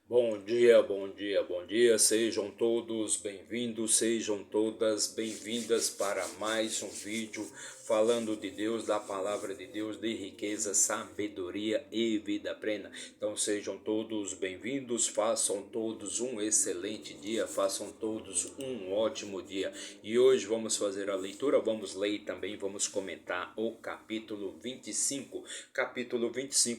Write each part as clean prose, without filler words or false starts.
Bom dia, bom dia, bom dia. Sejam todos bem-vindos, sejam todas bem-vindas para mais um vídeo falando de Deus, da palavra de Deus, de riqueza, sabedoria e vida plena. Então sejam todos bem-vindos, façam todos um excelente dia, façam todos um ótimo dia. E hoje vamos fazer a leitura, vamos ler e também vamos comentar o capítulo 25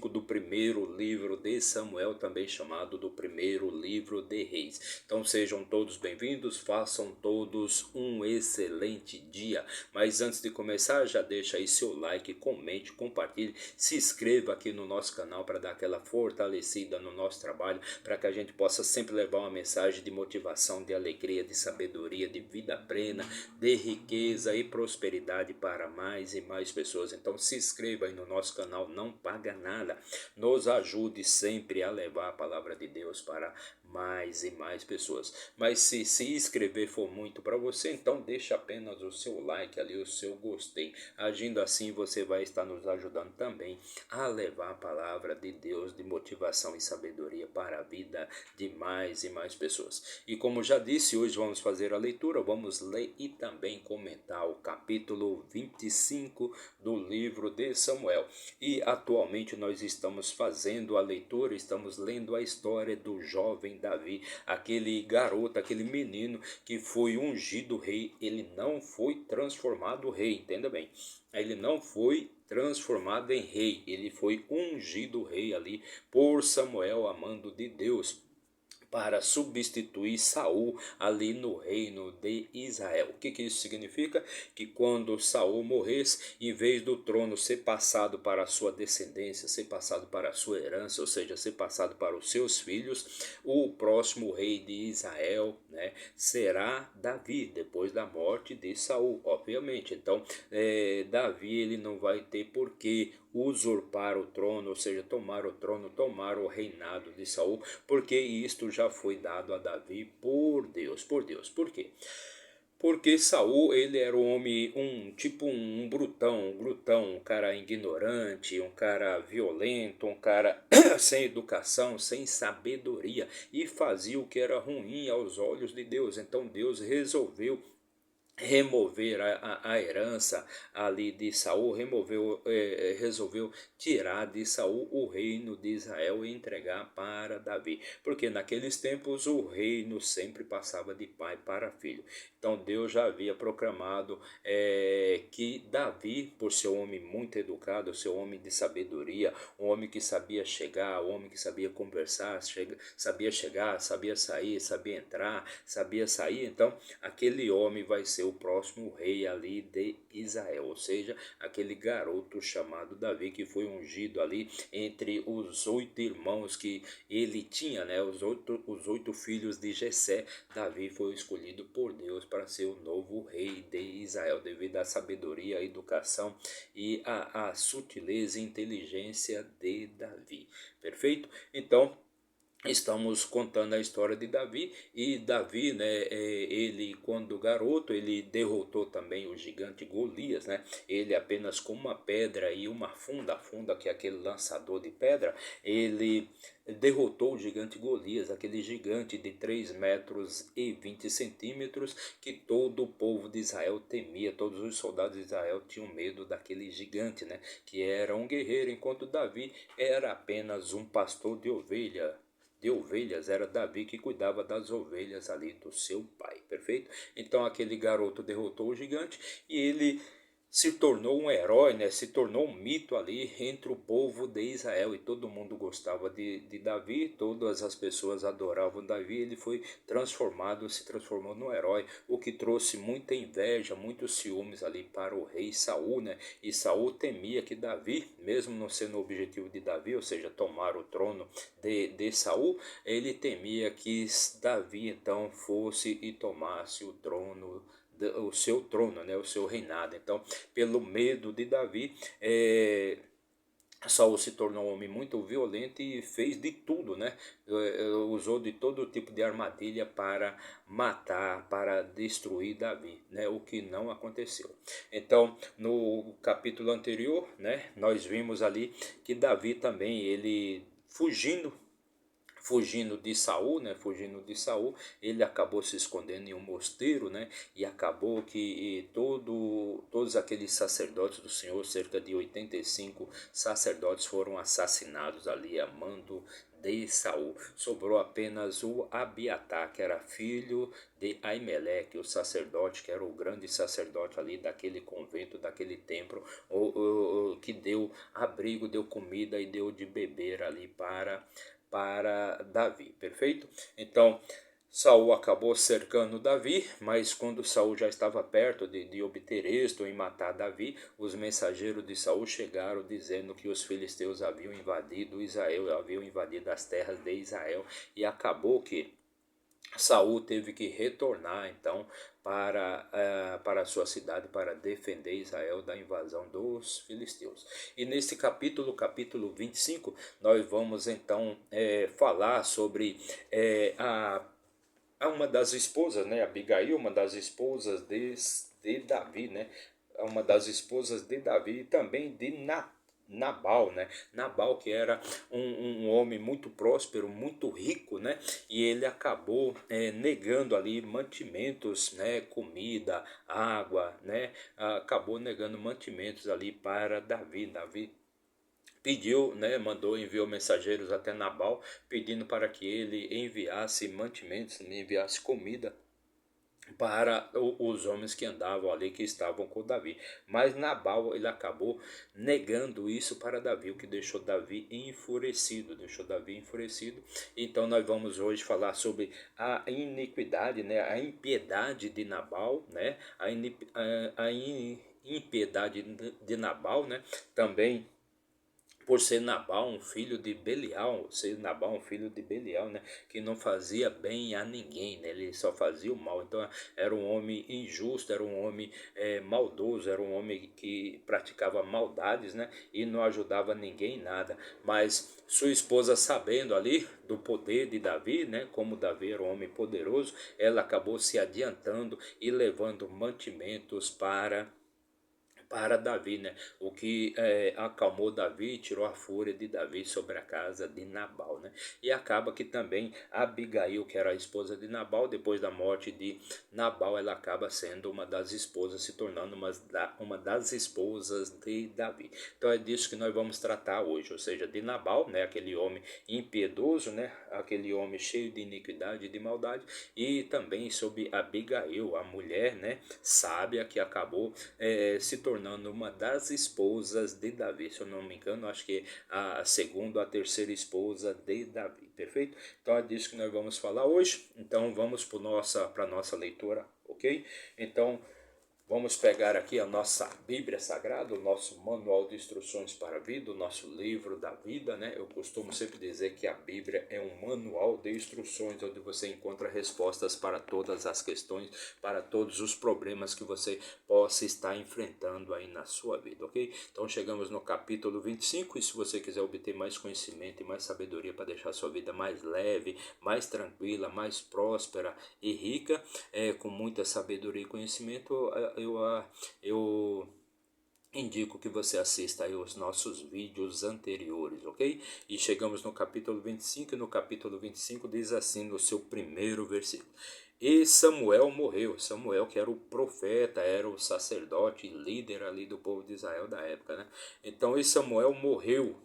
do primeiro livro de Samuel, também chamado do primeiro livro de Reis. Então sejam todos bem-vindos, façam todos um excelente dia. Mas antes de começar, já deixa aí seu like, comente, compartilhe, se inscreva aqui no nosso canal para dar aquela fortalecida no nosso trabalho, para que a gente possa sempre levar uma mensagem de motivação, de alegria, de sabedoria, de vida plena, de riqueza e prosperidade para mais e mais pessoas. Então se inscreva aí no nosso canal, não paga nada, nos ajude sempre a levar a palavra de Deus para mais e mais pessoas. Mas se inscrever for muito para você, então deixa apenas o seu like ali, o seu gostei. Agindo assim, você vai estar nos ajudando também a levar a palavra de Deus, de motivação e sabedoria para a vida de mais e mais pessoas. E como já disse, hoje vamos fazer a leitura, vamos ler e também comentar o capítulo 25 do livro de Samuel. E atualmente nós estamos fazendo a leitura, estamos lendo a história do jovem Davi, aquele garoto, aquele menino que foi ungido rei. Ele não foi transformado rei, entenda bem. Ele não foi transformado em rei, ele foi ungido rei ali por Samuel, a mando de Deus, para substituir Saul ali no reino de Israel. O que isso significa? Que quando Saul morresse, em vez do trono ser passado para a sua descendência, ser passado para a sua herança, ou seja, ser passado para os seus filhos, o próximo rei de Israel, né, será Davi, depois da morte de Saul, obviamente. Então, Davi ele não vai ter por que usurpar o trono, ou seja, tomar o trono, tomar o reinado de Saul, porque isto já foi dado a Davi por Deus, por Deus. Por quê? Porque Saul ele era um homem, um brutão, um glutão, um cara ignorante, um cara violento, um cara sem educação, sem sabedoria, e fazia o que era ruim aos olhos de Deus. Então Deus resolveu remover a herança ali de Saul, resolveu tirar de Saul o reino de Israel e entregar para Davi, porque naqueles tempos o reino sempre passava de pai para filho. Então Deus já havia proclamado que Davi, por ser um homem muito educado, ser um homem de sabedoria, um homem que sabia chegar, um homem que sabia conversar, sabia chegar, sabia sair, sabia entrar, sabia sair, então aquele homem vai ser o próximo rei ali de Israel, ou seja, aquele garoto chamado Davi, que foi ungido ali entre os 8 irmãos que ele tinha, né? Os oito filhos de Jessé. Davi foi escolhido por Deus para ser o novo rei de Israel, devido à sabedoria, à educação e à sutileza e inteligência de Davi. Perfeito? Então, estamos contando a história de Davi, e Davi, né, ele quando garoto, ele derrotou também o gigante Golias, né? Ele apenas com uma pedra e uma funda, que é aquele lançador de pedra, ele derrotou o gigante Golias, aquele gigante de 3 metros e 20 centímetros, que todo o povo de Israel temia, todos os soldados de Israel tinham medo daquele gigante, né? Que era um guerreiro, enquanto Davi era apenas um pastor de ovelhas, era Davi que cuidava das ovelhas ali do seu pai, perfeito? Então aquele garoto derrotou o gigante e ele se tornou um herói, né? Se tornou um mito ali entre o povo de Israel, e todo mundo gostava de Davi, todas as pessoas adoravam Davi. Ele foi transformado, se transformou num herói, o que trouxe muita inveja, muitos ciúmes ali para o rei Saul, né? E Saul temia que Davi, mesmo não sendo o objetivo de Davi, ou seja, tomar o trono de Saul, ele temia que Davi então fosse e tomasse o seu trono, né, o seu reinado. Então, pelo medo de Davi, Saul se tornou um homem muito violento e fez de tudo, né? Usou de todo tipo de armadilha para matar, para destruir Davi, né? O que não aconteceu. Então, no capítulo anterior, né, nós vimos ali que Davi também, ele fugindo de Saul, né? Fugindo de Saul, ele acabou se escondendo em um mosteiro, né? E acabou que todos aqueles sacerdotes do Senhor, cerca de 85 sacerdotes foram assassinados ali a mando de Saul. Sobrou apenas o Abiatar, que era filho de Aimeleque, o sacerdote, que era o grande sacerdote ali daquele convento, daquele templo, que deu abrigo, deu comida e deu de beber ali para Davi, perfeito? Então, Saul acabou cercando Davi, mas quando Saul já estava perto de obter êxito em matar Davi, os mensageiros de Saul chegaram dizendo que os filisteus haviam invadido Israel, haviam invadido as terras de Israel, e acabou que Saul teve que retornar então para a sua cidade para defender Israel da invasão dos filisteus. E neste capítulo 25, nós vamos então falar sobre uma das esposas, né, Abigail, uma das esposas de Davi, né, uma das esposas de Davi e também de Nabal, né? Nabal, que era um homem muito próspero, muito rico, né? E ele acabou negando ali mantimentos, né? Comida, água, né? Acabou negando mantimentos ali para Davi. Davi pediu, né, enviou mensageiros até Nabal, pedindo para que ele enviasse mantimentos, enviasse comida para os homens que andavam ali, que estavam com Davi. Mas Nabal, ele acabou negando isso para Davi, o que deixou Davi enfurecido, Então nós vamos hoje falar sobre a iniquidade, né, a impiedade de Nabal, né, impiedade de Nabal, né, também por ser Nabal um filho de Belial, né, que não fazia bem a ninguém, né, ele só fazia o mal. Então era um homem injusto, era um homem maldoso, era um homem que praticava maldades, né, e não ajudava ninguém em nada. Mas sua esposa, sabendo ali do poder de Davi, né, como Davi era um homem poderoso, ela acabou se adiantando e levando mantimentos para Davi, né? O que acalmou Davi, tirou a fúria de Davi sobre a casa de Nabal, né? E acaba que também Abigail, que era a esposa de Nabal, depois da morte de Nabal, ela acaba sendo uma das esposas, se tornando uma das esposas de Davi. Então é disso que nós vamos tratar hoje, ou seja, de Nabal, né? Aquele homem impiedoso, né? Aquele homem cheio de iniquidade e de maldade, e também sobre Abigail, a mulher, né? Sábia, que acabou se tornando uma das esposas de Davi. Se eu não me engano, acho que a segunda ou a terceira esposa de Davi, perfeito? Então é disso que nós vamos falar hoje. Então vamos para a nossa leitura, ok? Então vamos pegar aqui a nossa Bíblia Sagrada, o nosso manual de instruções para a vida, o nosso livro da vida, né? Eu costumo sempre dizer que a Bíblia é um manual de instruções onde você encontra respostas para todas as questões, para todos os problemas que você possa estar enfrentando aí na sua vida, ok? Então chegamos no capítulo 25 e se você quiser obter mais conhecimento e mais sabedoria para deixar a sua vida mais leve, mais tranquila, mais próspera e rica, com muita sabedoria e conhecimento, eu indico que você assista aí os nossos vídeos anteriores, ok? E chegamos no capítulo 25, e no capítulo 25 diz assim no seu primeiro versículo: E Samuel morreu. Samuel, que era o profeta, era o sacerdote, líder ali do povo de Israel da época, né? Então, e Samuel morreu.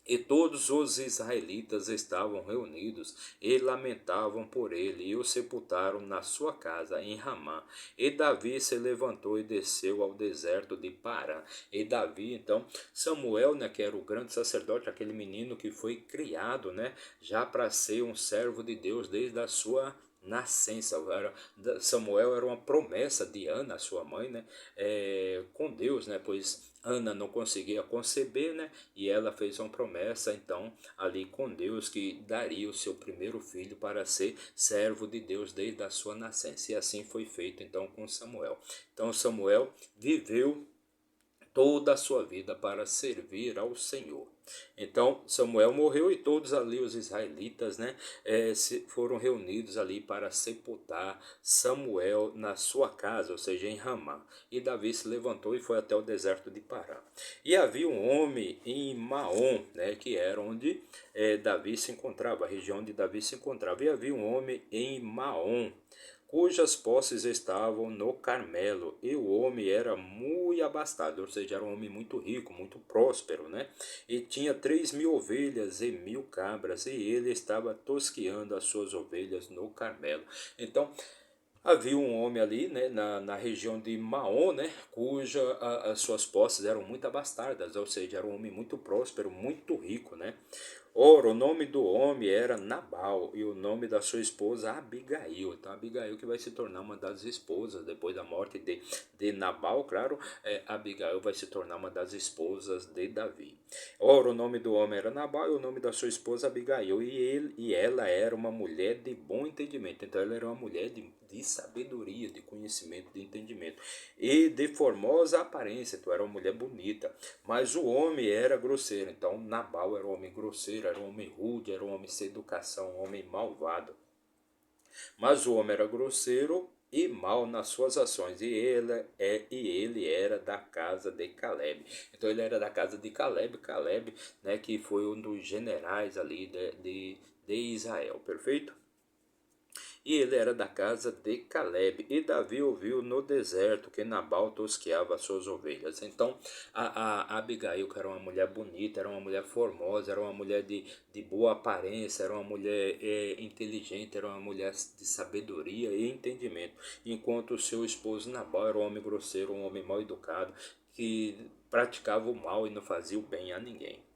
E todos os israelitas estavam reunidos e lamentavam por ele, e o sepultaram na sua casa em Ramá. E Davi se levantou e desceu ao deserto de Parã. E Davi, então, Samuel, né, que era o grande sacerdote, aquele menino que foi criado, né, já para ser um servo de Deus desde a sua nascença. Samuel era uma promessa de Ana, sua mãe, né, com Deus, né, pois Ana não conseguia conceber, né? E ela fez uma promessa, então, ali com Deus, que daria o seu primeiro filho para ser servo de Deus desde a sua nascença. E assim foi feito, então, com Samuel. Então, Samuel viveu toda a sua vida para servir ao Senhor. Então Samuel morreu e todos ali os israelitas, né, foram reunidos ali para sepultar Samuel na sua casa, ou seja, em Ramá. E Davi se levantou e foi até o deserto de Pará. E havia um homem em Maom, né, que era onde Davi se encontrava, a região onde Davi se encontrava. E havia um homem em Maom, cujas posses estavam no Carmelo, e o homem era muito abastado, ou seja, era um homem muito rico, muito próspero, né? E tinha 3.000 ovelhas e 1.000 cabras, e ele estava tosqueando as suas ovelhas no Carmelo. Então, havia um homem ali, né, na região de Maom, né, as suas posses eram muito abastadas, ou seja, era um homem muito próspero, muito rico, né. Ora, o nome do homem era Nabal e o nome da sua esposa Abigail. Então, Abigail que vai se tornar uma das esposas depois da morte de Nabal, claro, Abigail vai se tornar uma das esposas de Davi. Ora, o nome do homem era Nabal e o nome da sua esposa Abigail, e ela era uma mulher de bom entendimento. Então, ela era uma mulher de sabedoria, de conhecimento, de entendimento, e de formosa aparência. Então, era uma mulher bonita, mas o homem era grosseiro. Então, Nabal era um homem grosseiro, era um homem rude, era um homem sem educação, um homem malvado. Mas o homem era grosseiro e mau nas suas ações, e ele era da casa de Caleb. Então ele era da casa de Caleb, né, que foi um dos generais ali de Israel, perfeito? E ele era da casa de Caleb. E Davi ouviu no deserto que Nabal tosqueava as suas ovelhas. Então, a Abigail, que era uma mulher bonita, era uma mulher formosa, era uma mulher de boa aparência, era uma mulher inteligente, era uma mulher de sabedoria e entendimento. Enquanto o seu esposo Nabal era um homem grosseiro, um homem mal educado, que praticava o mal e não fazia o bem a ninguém.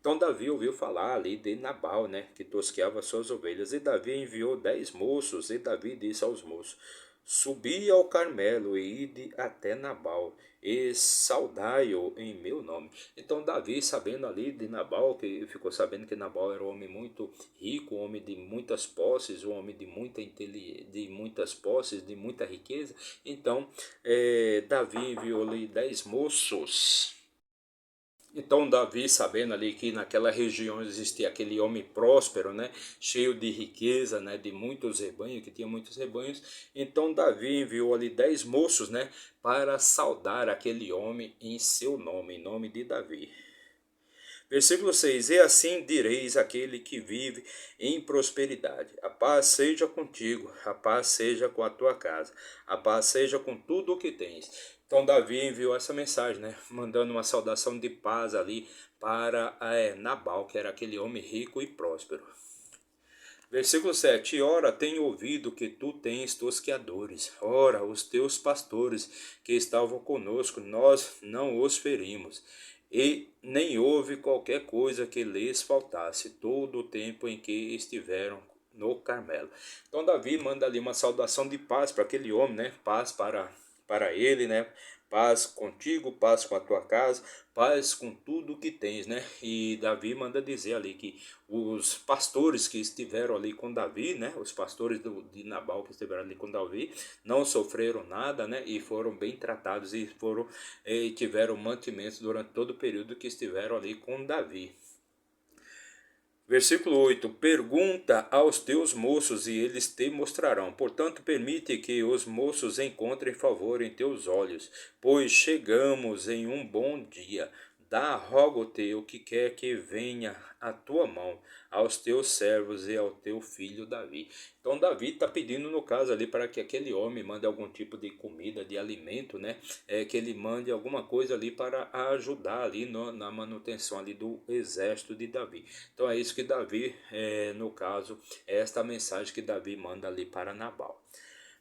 Então Davi ouviu falar ali de Nabal, né, que tosqueava suas ovelhas, e Davi enviou 10 moços, e Davi disse aos moços: Subi ao Carmelo e ide até Nabal, e saudai-o em meu nome. Então Davi, sabendo ali de Nabal, que ficou sabendo que Nabal era um homem muito rico, um homem de muitas posses, um homem de muitas posses, de muita riqueza, então Davi enviou-lhe 10 moços. Então Davi, sabendo ali que naquela região existia aquele homem próspero, né, cheio de riqueza, né, de muitos rebanhos, que tinha muitos rebanhos, então Davi enviou ali 10 moços, né, para saudar aquele homem em seu nome, em nome de Davi. Versículo 6: E assim direis àquele que vive em prosperidade: A paz seja contigo, a paz seja com a tua casa, a paz seja com tudo o que tens. Então Davi enviou essa mensagem, né, mandando uma saudação de paz ali para Nabal, que era aquele homem rico e próspero. Versículo 7: Ora, tenho ouvido que tu tens tosqueadores. Ora, os teus pastores que estavam conosco, nós não os ferimos. E nem houve qualquer coisa que lhes faltasse todo o tempo em que estiveram no Carmelo. Então Davi manda ali uma saudação de paz para aquele homem, né? Paz para ele, né? Paz contigo, paz com a tua casa, paz com tudo que tens, né? E Davi manda dizer ali que os pastores que estiveram ali com Davi, né? Os pastores de Nabal que estiveram ali com Davi, não sofreram nada, né? E foram bem tratados e tiveram mantimentos durante todo o período que estiveram ali com Davi. Versículo 8: Pergunta aos teus moços e eles te mostrarão. Portanto, permite que os moços encontrem favor em teus olhos, pois chegamos em um bom dia. Dá, rogo-te, o que quer que venha à tua mão, aos teus servos e ao teu filho Davi. Então Davi está pedindo no caso ali para que aquele homem mande algum tipo de comida, de alimento, né? Que ele mande alguma coisa ali para ajudar ali na manutenção ali do exército de Davi. Então é isso que Davi, no caso, é esta mensagem que Davi manda ali para Nabal.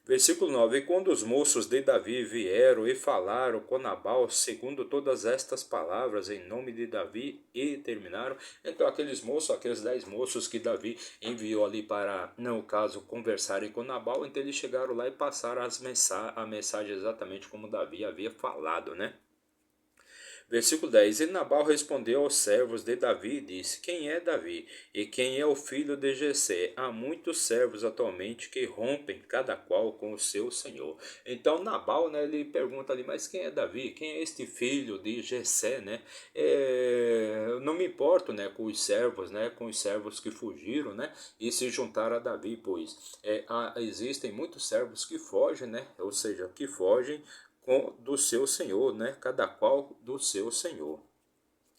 Versículo 9: E quando os moços de Davi vieram e falaram com Nabal, segundo todas estas palavras, em nome de Davi, e terminaram. Então aqueles moços, aqueles 10 moços que Davi enviou ali para, no caso, conversarem com Nabal, então eles chegaram lá e passaram a mensagem exatamente como Davi havia falado, né? Versículo 10: E Nabal respondeu aos servos de Davi e disse: Quem é Davi? E quem é o filho de Jessé? Há muitos servos atualmente que rompem, cada qual com o seu senhor. Então Nabal, né, ele pergunta ali: Mas quem é Davi? Quem é este filho de Jessé, né? Eu não me importo, né, com os servos, né, com os servos que fugiram, né, e se juntaram a Davi, pois existem muitos servos que fogem, né, ou seja, que fogem do seu senhor, né? Cada qual do seu senhor.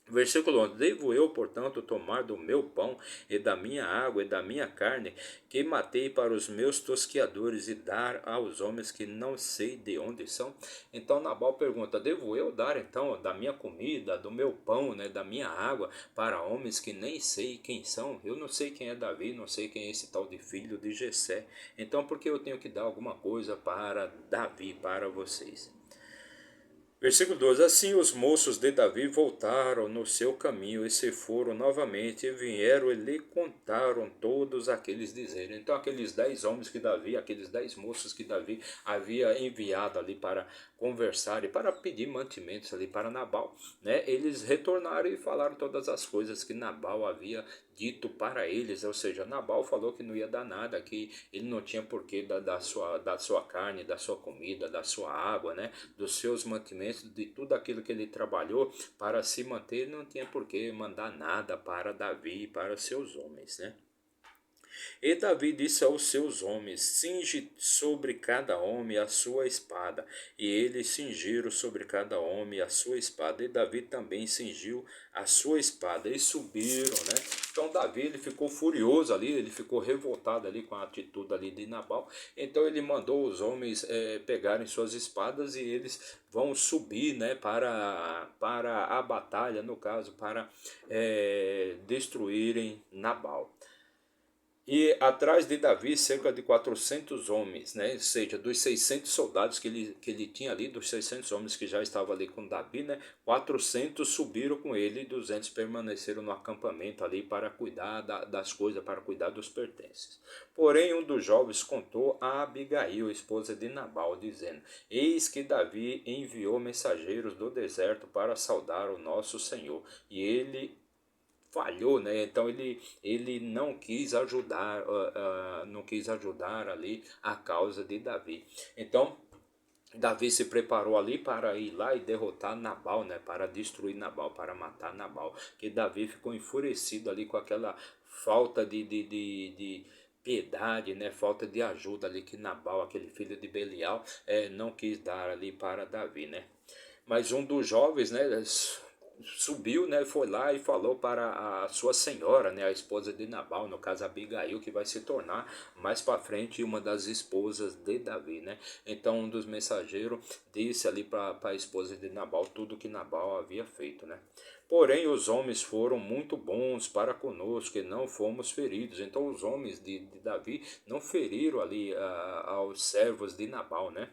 Versículo 11: Devo eu, portanto, tomar do meu pão e da minha água e da minha carne, que matei para os meus tosquiadores, e dar aos homens que não sei de onde são? Então Nabal pergunta: devo eu dar então da minha comida, do meu pão, né, da minha água, para homens que nem sei quem são? Eu não sei quem é Davi, não sei quem é esse tal de filho de Jessé. Então por que eu tenho que dar alguma coisa para Davi, para vocês? Versículo 12: Assim os moços de Davi voltaram no seu caminho e se foram novamente e vieram e lhe contaram todos aqueles dizeres. Então aqueles 10 homens que Davi, aqueles 10 moços que Davi havia enviado ali para conversar e para pedir mantimentos ali para Nabal, né? Eles retornaram e falaram todas as coisas que Nabal havia dito para eles, ou seja, Nabal falou que não ia dar nada, que ele não tinha porquê da sua carne, da sua comida, da sua água, né, dos seus mantimentos, de tudo aquilo que ele trabalhou para se manter, ele não tinha porquê mandar nada para Davi e para seus homens, né. E Davi disse aos seus homens: Cinge sobre cada homem a sua espada. E eles cingiram sobre cada homem a sua espada. E Davi também cingiu a sua espada. E subiram, né? Então Davi, ele ficou furioso ali, ele ficou revoltado ali com a atitude ali de Nabal. Então ele mandou os homens pegarem suas espadas e eles vão subir, né, para a batalha, no caso, para destruírem Nabal. E atrás de Davi cerca de 400 homens, né? Ou seja, dos 600 soldados que ele tinha ali, dos 600 homens que já estavam ali com Davi, né? 400 subiram com ele e 200 permaneceram no acampamento ali para cuidar das coisas, para cuidar dos pertences. Porém, um dos jovens contou a Abigail, esposa de Nabal, dizendo: Eis que Davi enviou mensageiros do deserto para saudar o nosso Senhor, e ele falhou, né? Então ele não quis ajudar, não quis ajudar ali a causa de Davi. Então Davi se preparou ali para ir lá e derrotar Nabal, né? Para destruir Nabal, para matar Nabal. Que Davi ficou enfurecido ali com aquela falta de piedade, né? Falta de ajuda ali que Nabal, aquele filho de Belial, não quis dar ali para Davi, né? Mas um dos jovens, né, subiu, né, foi lá e falou para a sua senhora, né, a esposa de Nabal, no caso Abigail, que vai se tornar mais para frente uma das esposas de Davi, né? Então um dos mensageiros disse ali para a esposa de Nabal tudo que Nabal havia feito, né? Porém os homens foram muito bons para conosco e não fomos feridos. Então os homens de Davi não feriram ali aos servos de Nabal, né?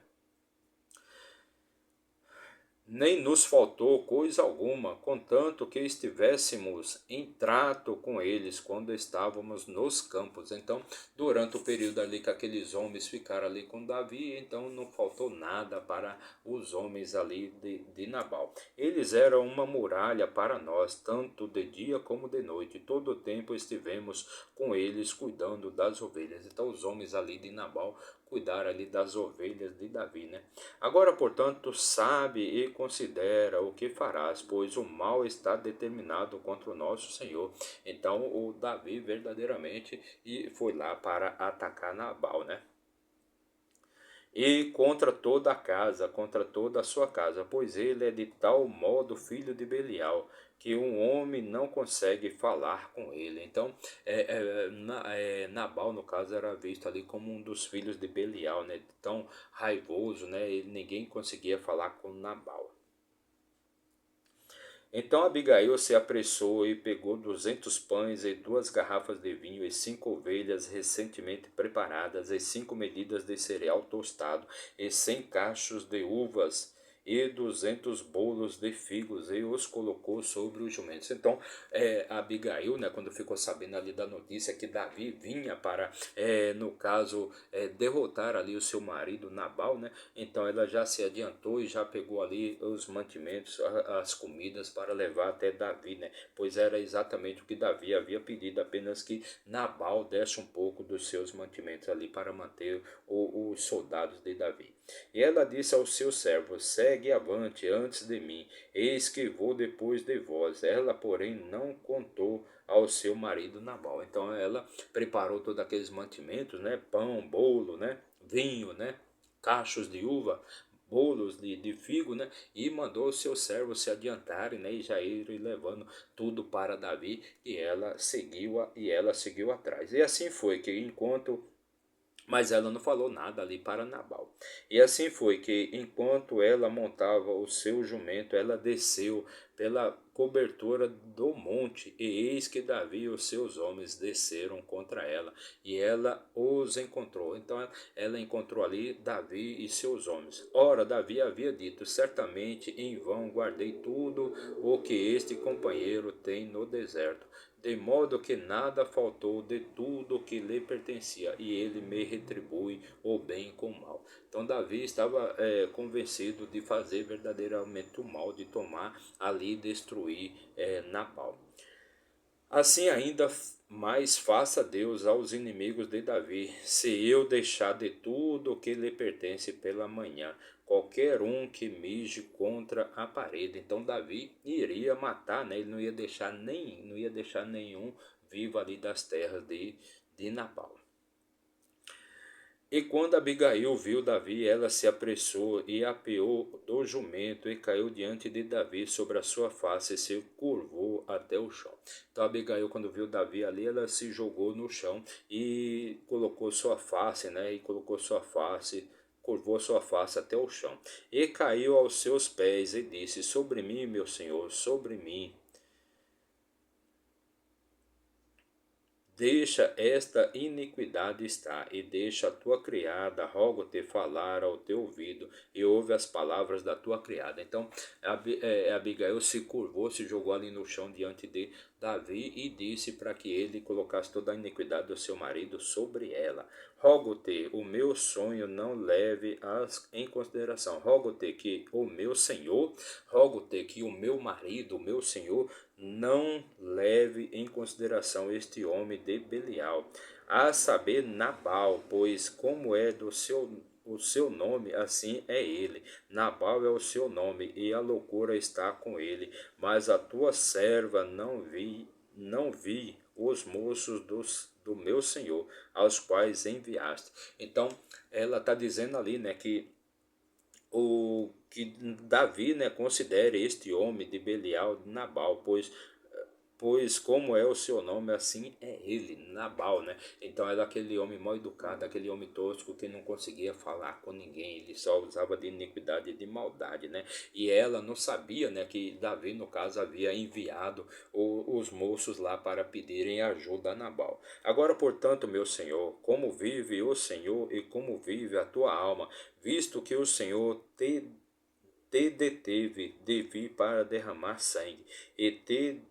Nem nos faltou coisa alguma, contanto que estivéssemos em trato com eles quando estávamos nos campos. Então, durante o período ali que aqueles homens ficaram ali com Davi, então não faltou nada para os homens ali de Nabal. Eles eram uma muralha para nós, tanto de dia como de noite. Todo o tempo estivemos com eles cuidando das ovelhas. Então, os homens ali de Nabal cuidar ali das ovelhas de Davi, né? Agora, portanto, sabe e considera o que farás, pois o mal está determinado contra o nosso Senhor. Então, o Davi verdadeiramente foi lá para atacar Nabal, né? E contra toda a casa, contra toda a sua casa, pois ele é de tal modo filho de Belial, que um homem não consegue falar com ele. Então, Nabal, no caso, era visto ali como um dos filhos de Belial, né? Tão raivoso, né? E ninguém conseguia falar com Nabal. Então Abigail se apressou e pegou 200 pães e 2 garrafas de vinho e 5 ovelhas recentemente preparadas e 5 medidas de cereal tostado e 100 cachos de uvas e 200 bolos de figos e os colocou sobre os jumentos. Então, Abigail, né, quando ficou sabendo ali da notícia que Davi vinha para, no caso, derrotar ali o seu marido Nabal, né, então ela já se adiantou e já pegou ali os mantimentos, as comidas para levar até Davi, né, pois era exatamente o que Davi havia pedido, apenas que Nabal desse um pouco dos seus mantimentos ali para manter os soldados de Davi. E ela disse aos seus servos: segue avante antes de mim, eis que vou depois de vós. Ela, porém, não contou ao seu marido Nabal. Então ela preparou todos aqueles mantimentos, né? Pão, bolo, né? Vinho, né? Cachos de uva, bolos de figo, né? E mandou os seus servos se adiantarem, né? E já irem levando tudo para Davi, e ela seguiu atrás. E assim foi que enquanto mas ela não falou nada ali para Nabal. E assim foi que, enquanto ela montava o seu jumento, ela desceu pela cobertura do monte, e eis que Davi e os seus homens desceram contra ela, e ela os encontrou. Então ela encontrou ali Davi e seus homens. Ora, Davi havia dito: certamente em vão guardei tudo o que este companheiro tem no deserto, de modo que nada faltou de tudo que lhe pertencia, e ele me retribui o bem com o mal. Então Davi estava convencido de fazer verdadeiramente o mal, de tomar ali e destruir Nabal. Assim ainda mais faça Deus aos inimigos de Davi, se eu deixar de tudo o que lhe pertence pela manhã, qualquer um que mije contra a parede. Então Davi iria matar, né? Ele não ia deixar nenhum vivo ali das terras de Nabal. E quando Abigail viu Davi, ela se apressou e apeou do jumento e caiu diante de Davi sobre a sua face e se curvou até o chão. Então Abigail, quando viu Davi ali, ela se jogou no chão e colocou sua face, né? E colocou sua face, curvou sua face até o chão. E caiu aos seus pés e disse: sobre mim, meu senhor, sobre mim. Deixa esta iniquidade estar, e deixa a tua criada, rogo-te, falar ao teu ouvido, e ouve as palavras da tua criada. Então, Abigail se curvou, se jogou ali no chão diante de Davi e disse para que ele colocasse toda a iniquidade do seu marido sobre ela. Rogo-te, o meu sonho não leve em consideração. Rogo-te que o meu senhor, rogo-te que o meu marido, o meu senhor, não leve em consideração este homem de Belial, a saber Nabal, pois como é o seu nome, assim é ele. Nabal é o seu nome, e a loucura está com ele. Mas a tua serva não vi os moços do meu senhor, aos quais enviaste. Então, ela está dizendo ali, né, que Davi, né, considere este homem de Belial Nabal, pois como é o seu nome, assim é ele, Nabal, né? Então era aquele homem mal educado, aquele homem tosco que não conseguia falar com ninguém, ele só usava de iniquidade e de maldade, né? E ela não sabia, né, que Davi, no caso, havia enviado os moços lá para pedirem ajuda a Nabal. Agora, portanto, meu senhor, como vive o Senhor e como vive a tua alma, visto que o Senhor te deteve de vir para derramar sangue, e te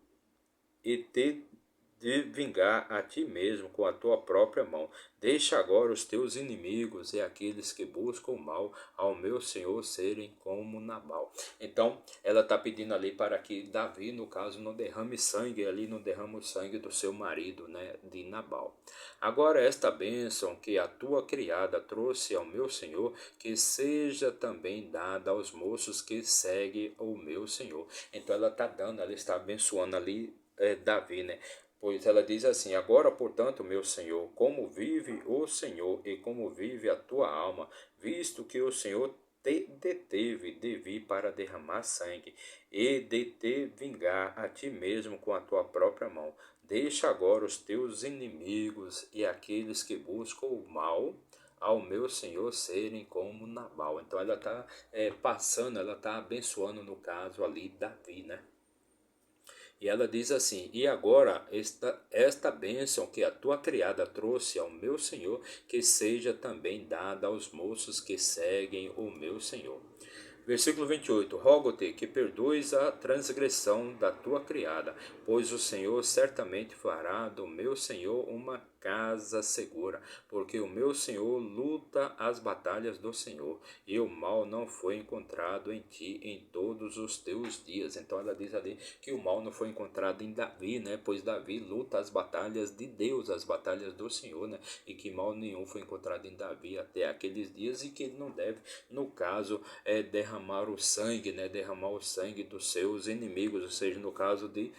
de vingar a ti mesmo com a tua própria mão. Deixa agora os teus inimigos e aqueles que buscam o mal ao meu Senhor serem como Nabal. Então, ela está pedindo ali para que Davi, no caso, não derrame sangue ali, não derrame o sangue do seu marido, né, de Nabal. Agora esta bênção que a tua criada trouxe ao meu Senhor, que seja também dada aos moços que seguem o meu Senhor. Então ela está dando, ela está abençoando ali Davi, né? Pois ela diz assim: agora, portanto, meu Senhor, como vive o Senhor e como vive a tua alma, visto que o Senhor te deteve de vir para derramar sangue e de te vingar a ti mesmo com a tua própria mão. Deixa agora os teus inimigos e aqueles que buscam o mal ao meu Senhor serem como Nabal. Então ela está passando, ela está abençoando, no caso ali, Davi, né? E ela diz assim: e agora esta bênção que a tua criada trouxe ao meu Senhor, que seja também dada aos moços que seguem o meu Senhor. Versículo 28. Rogo-te que perdoes a transgressão da tua criada, pois o Senhor certamente fará do meu Senhor uma casa segura, porque o meu Senhor luta as batalhas do Senhor, e o mal não foi encontrado em ti em todos os teus dias. Então ela diz ali que o mal não foi encontrado em Davi, né? Pois Davi luta as batalhas de Deus, as batalhas do Senhor, né? E que mal nenhum foi encontrado em Davi até aqueles dias, e que ele não deve, no caso, derramar o sangue, né? Derramar o sangue dos seus inimigos, ou seja, no caso de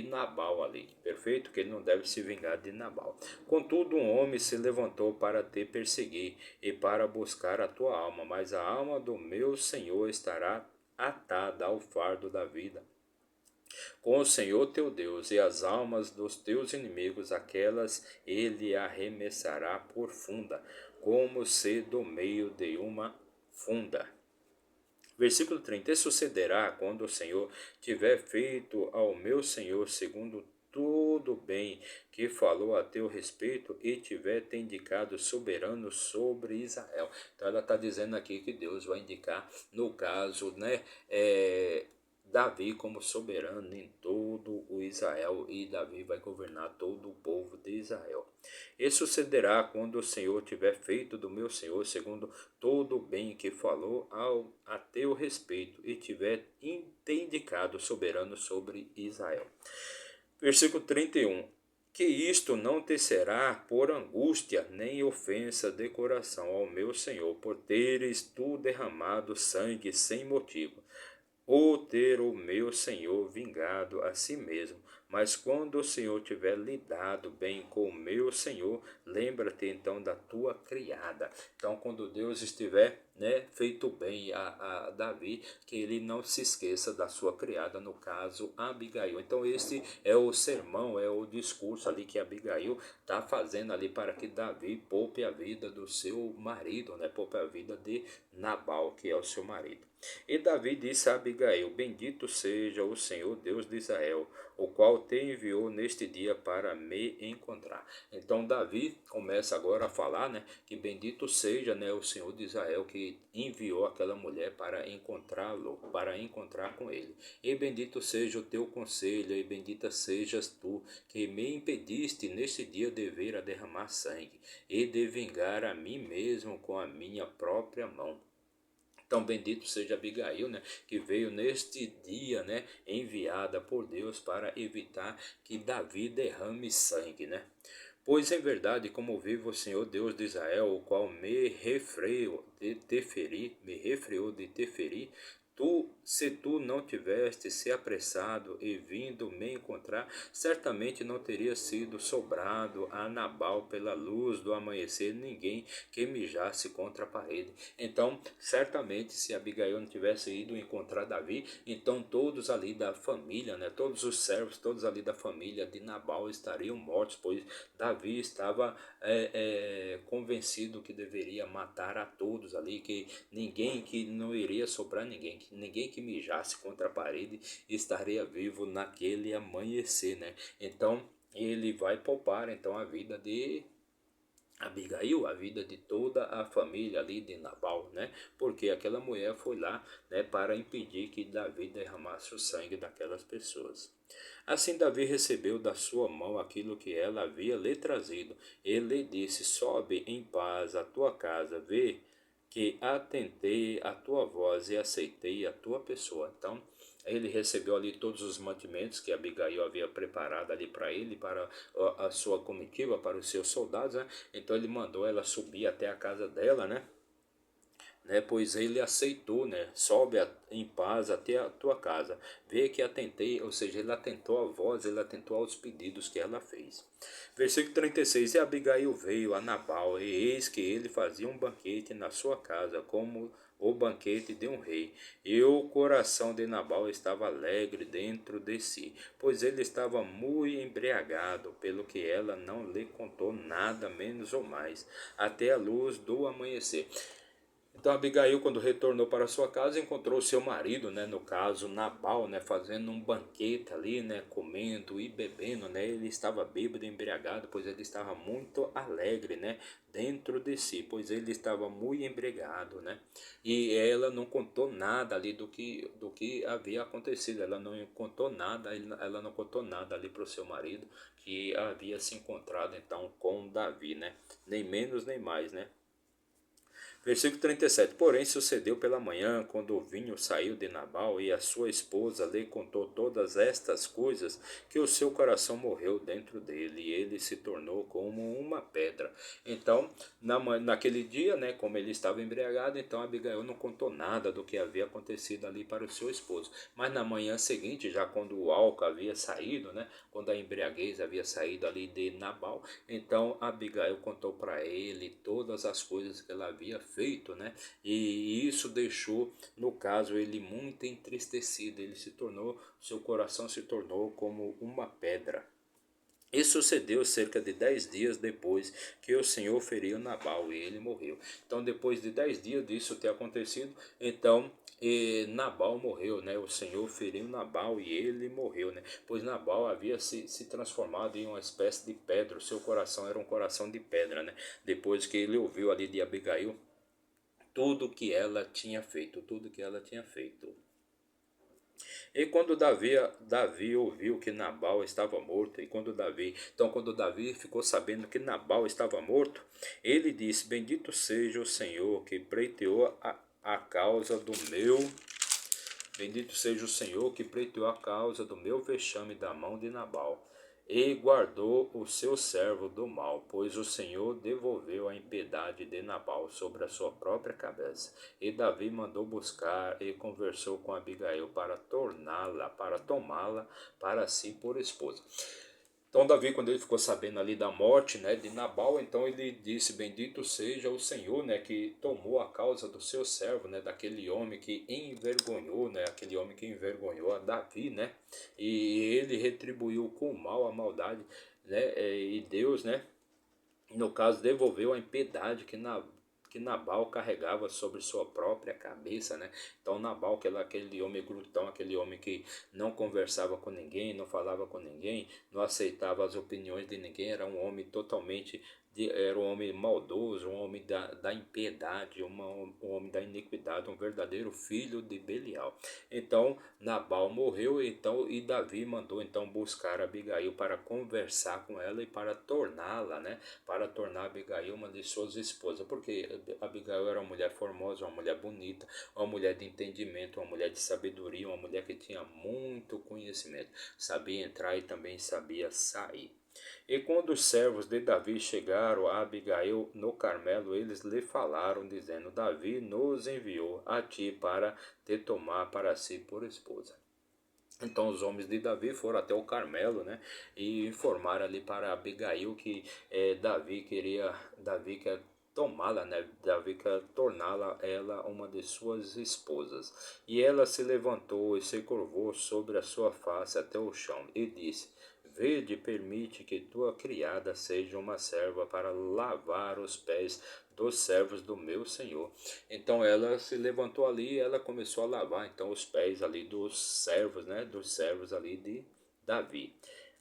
Nabal ali, perfeito? Que ele não deve se vingar de Nabal. Contudo, um homem se levantou para te perseguir e para buscar a tua alma, mas a alma do meu Senhor estará atada ao fardo da vida com o Senhor teu Deus, e as almas dos teus inimigos, aquelas ele arremessará por funda, como se do meio de uma funda. Versículo 30. E sucederá quando o Senhor tiver feito ao meu Senhor segundo tudo bem que falou a teu respeito e tiver te indicado soberano sobre Israel. Então ela está dizendo aqui que Deus vai indicar, no caso, né, Davi como soberano em todo o Israel, e Davi vai governar todo o povo de Israel. E sucederá quando o Senhor tiver feito do meu Senhor segundo todo o bem que falou a teu respeito e tiver te indicado soberano sobre Israel. Versículo 31. Que isto não te será por angústia nem ofensa de coração ao meu Senhor, por teres tu derramado sangue sem motivo, ou ter o meu Senhor vingado a si mesmo. Mas quando o Senhor tiver lidado bem com o meu Senhor, lembra-te então da tua criada. Então, quando Deus estiver, né, feito bem a Davi, que ele não se esqueça da sua criada, no caso Abigail. Então esse é o sermão, é o discurso ali que Abigail está fazendo ali para que Davi poupe a vida do seu marido, né, poupe a vida de Nabal, que é o seu marido. E Davi disse a Abigail: Bendito seja o Senhor Deus de Israel, o qual te enviou neste dia para me encontrar. Então Davi começa agora a falar, né, que bendito seja, né, o Senhor de Israel que enviou aquela mulher para encontrá-lo, para encontrar com ele. E bendito seja o teu conselho, e bendita sejas tu, que me impediste neste dia de vir a derramar sangue, e de vingar a mim mesmo com a minha própria mão. Então bendito seja Abigail, né, que veio neste dia, né, enviada por Deus para evitar que Davi derrame sangue, né? Pois em verdade, como vive o Senhor Deus de Israel, o qual me refreou de te ferir, se tu não tiveste se apressado e vindo me encontrar, certamente não teria sido sobrado a Nabal pela luz do amanhecer ninguém que mijasse contra a parede. Então, certamente, se Abigail não tivesse ido encontrar Davi, então todos ali da família, né, todos os servos, todos ali da família de Nabal estariam mortos, pois Davi estava convencido que deveria matar a todos ali, que ninguém, que não iria sobrar ninguém, que ninguém que mijasse contra a parede estaria vivo naquele amanhecer, né? Então ele vai poupar então a vida de Abigail, a vida de toda a família ali de Nabal, né? Porque aquela mulher foi lá, né, para impedir que Davi derramasse o sangue daquelas pessoas. Assim Davi recebeu da sua mão aquilo que ela havia lhe trazido. Ele lhe disse: Sobe em paz à tua casa, vê que atentei à tua voz e aceitei a tua pessoa. Então, ele recebeu ali todos os mantimentos que Abigail havia preparado ali para ele, para a sua comitiva, para os seus soldados, né? Então ele mandou ela subir até a casa dela, né? Pois ele aceitou, né? Sobe em paz até a tua casa. Vê que atentei, ou seja, ele atentou à voz, ele atentou aos pedidos que ela fez. Versículo 36. E Abigail veio a Nabal, e eis que ele fazia um banquete na sua casa, como o banquete de um rei. E o coração de Nabal estava alegre dentro de si, pois ele estava muito embriagado, pelo que ela não lhe contou nada menos ou mais, até a luz do amanhecer. Então Abigail, quando retornou para sua casa, encontrou seu marido, né, no caso Nabal, né, fazendo um banquete ali, né, comendo e bebendo, né. Ele estava bêbado e embriagado, pois ele estava muito alegre, né, dentro de si, pois ele estava muito embriagado, né. E ela não contou nada ali do que havia acontecido. Ela não contou nada, ela não contou nada ali para o seu marido que havia se encontrado então com Davi, né. Nem menos nem mais, né. Versículo 37. Porém sucedeu pela manhã, quando o vinho saiu de Nabal e a sua esposa lhe contou todas estas coisas, que o seu coração morreu dentro dele e ele se tornou como uma pedra. Então, naquele dia, né, como ele estava embriagado, então Abigail não contou nada do que havia acontecido ali para o seu esposo. Mas na manhã seguinte, já quando o álcool havia saído, né, quando a embriaguez havia saído ali de Nabal, então Abigail contou para ele todas as coisas que ela havia feito, né? E isso deixou, no caso, ele muito entristecido. Seu coração se tornou como uma pedra. E sucedeu cerca de 10 dias depois que o Senhor feriu Nabal e ele morreu. Então, depois de 10 dias disso ter acontecido, então Nabal morreu, né? O Senhor feriu Nabal e ele morreu, né? Pois Nabal havia se transformado em uma espécie de pedra. O seu coração era um coração de pedra, né? Depois que ele ouviu ali de Abigail tudo que ela tinha feito, tudo que ela tinha feito. E quando Davi ouviu que Nabal estava morto, quando Davi ficou sabendo que Nabal estava morto, ele disse: Bendito seja o Senhor que pleiteou a causa do meu. Bendito seja o Senhor que pleiteou a causa do meu vexame da mão de Nabal e guardou o seu servo do mal, pois o Senhor devolveu a impiedade de Nabal sobre a sua própria cabeça. E Davi mandou buscar e conversou com Abigail para tomá-la para si por esposa. Então Davi, quando ele ficou sabendo ali da morte, né, de Nabal, então ele disse: Bendito seja o Senhor, né, que tomou a causa do seu servo, né, daquele homem que envergonhou, né, aquele homem que envergonhou a Davi, né, e ele retribuiu com o mal a maldade, né, e Deus, né, no caso, devolveu a impiedade que Nabal carregava sobre sua própria cabeça, né? Então Nabal, aquele homem glutão, aquele homem que não conversava com ninguém, não falava com ninguém, não aceitava as opiniões de ninguém, era um homem totalmente era um homem maldoso, um homem da impiedade, um homem da iniquidade, um verdadeiro filho de Belial. Então Nabal morreu, então, e Davi mandou então buscar Abigail para conversar com ela e para torná-la, né, para tornar Abigail uma de suas esposas, porque Abigail era uma mulher formosa, uma mulher bonita, uma mulher de entendimento, uma mulher de sabedoria, uma mulher que tinha muito conhecimento, sabia entrar e também sabia sair. E quando os servos de Davi chegaram a Abigail no Carmelo, eles lhe falaram, dizendo: Davi nos enviou a ti para te tomar para si por esposa. Então os homens de Davi foram até o Carmelo, né, e informaram ali para Abigail que Davi quer tomá-la, né, Davi quer torná-la ela uma de suas esposas. E ela se levantou e se curvou sobre a sua face até o chão e disse: Vede, permite que tua criada seja uma serva para lavar os pés dos servos do meu senhor. Então ela se levantou ali e ela começou a lavar então os pés ali dos servos, né, dos servos ali de Davi.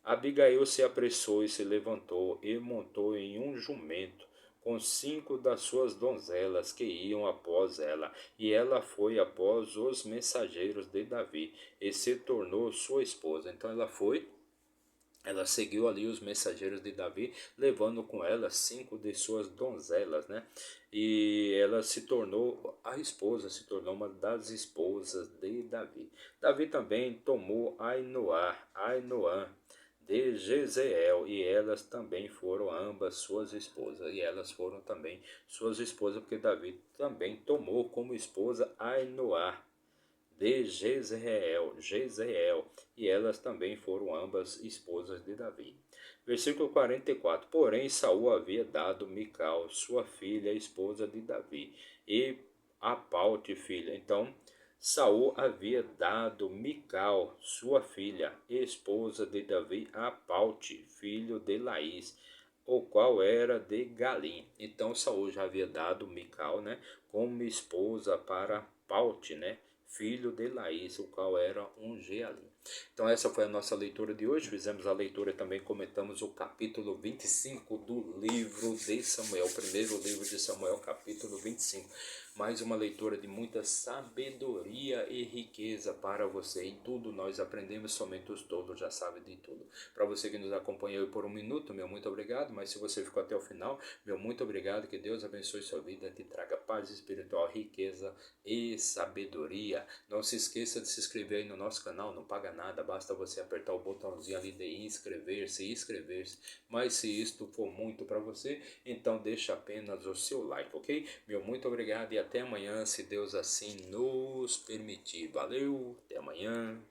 Abigail se apressou e se levantou e montou em um jumento com 5 das suas donzelas que iam após ela, e ela foi após os mensageiros de Davi e se tornou sua esposa. Então ela seguiu ali os mensageiros de Davi, levando com ela 5 de suas donzelas, né? E ela se tornou a esposa, se tornou uma das esposas de Davi. Davi também tomou Ainoã de Jezeel, e elas também foram ambas suas esposas. E elas foram também suas esposas, porque Davi também tomou como esposa Ainoá de Jezreel, e elas também foram ambas esposas de Davi. Versículo 44. Porém Saul havia dado Mical, sua filha, esposa de Davi, e a Paute, filha. Então Saul havia dado Mical, sua filha, esposa de Davi, a Paute, filho de Laís, o qual era de Galim. Então Saul já havia dado Mical, né, como esposa para Paute, né, filho de Laís, o qual era um Gealim. Então essa foi a nossa leitura de hoje. Fizemos a leitura e também comentamos o capítulo 25 do livro de Samuel, o primeiro livro de Samuel, capítulo 25. Mais uma leitura de muita sabedoria e riqueza para você. Em tudo nós aprendemos, somente os tolos já sabem de tudo. Para você que nos acompanhou por um minuto, meu muito obrigado. Mas se você ficou até o final, meu muito obrigado. Que Deus abençoe sua vida, te traga paz espiritual, riqueza e sabedoria. Não se esqueça de se inscrever aí no nosso canal, não paga nada, basta você apertar o botãozinho ali de inscrever-se. Mas se isto for muito para você, então deixa apenas o seu like, ok? Meu muito obrigado e até amanhã, se Deus assim nos permitir. Valeu, até amanhã.